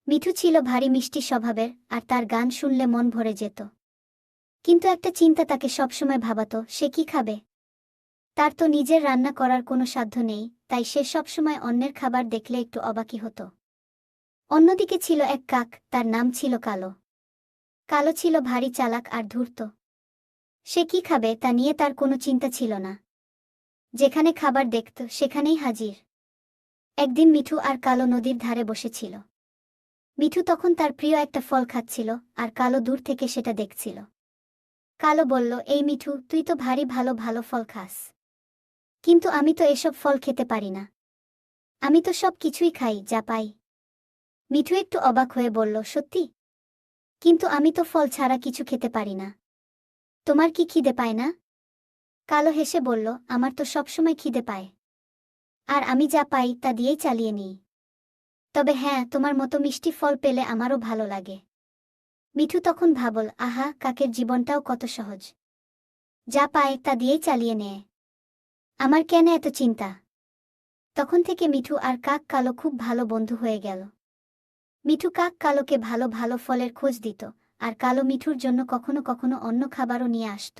মিঠু ছিল ভারী মিষ্টি স্বভাবের, আর তার গান শুনলে মন ভরে যেত। কিন্তু একটা চিন্তা তাকে সবসময় ভাবাতো, সে কি খাবে। তার তো নিজের রান্না করার কোনো সাধ্য নেই, তাই সে সবসময় অন্যের খাবার দেখলে একটু অবাকই হতো। অন্যদিকে ছিল এক কাক, তার নাম ছিল কালো। কালো ছিল ভারী চালাক আর ধূর্ত। সে কি খাবে তা নিয়ে তার কোনো চিন্তা ছিল না। যেখানে খাবার দেখত সেখানেই হাজির। একদিন মিঠু আর কালো নদীর ধারে বসেছিল। মিঠু তখন তার প্রিয় একটা ফল খাচ্ছিল, আর কালো দূর থেকে সেটা দেখছিল। কালো বলল, এই মিঠু, তুই তো ভারী ভালো ভালো ফল খাস, কিন্তু আমি তো এসব ফল খেতে পারি না। আমি তো সব কিছুই খাই যা পাই। মিঠু একটু অবাক হয়ে বলল, সত্যি? কিন্তু আমি তো ফল ছাড়া কিছু খেতে পারি না। তোমার কি খিদে পায় না? কালো হেসে বলল, আমার তো সবসময় খিদে পায়, আর আমি যা পাই তা দিয়েই চালিয়ে নিই। তবে হ্যাঁ, তোমার মতো মিষ্টি ফল পেলে আমারও ভালো লাগে। মিঠু তখন ভাবল, আহা, কাকের জীবনটাও কত সহজ, যা পায় তা দিয়েই চালিয়ে নেয়। আমার কেন এত চিন্তা? তখন থেকে মিঠু আর কাক কালো খুব ভালো বন্ধু হয়ে গেল। মিঠু কাক কালোকে ভালো ভালো ফলের খোঁজ দিত, আর কালো মিঠুর জন্য কখনো কখনো অন্য খাবারও নিয়ে আসত।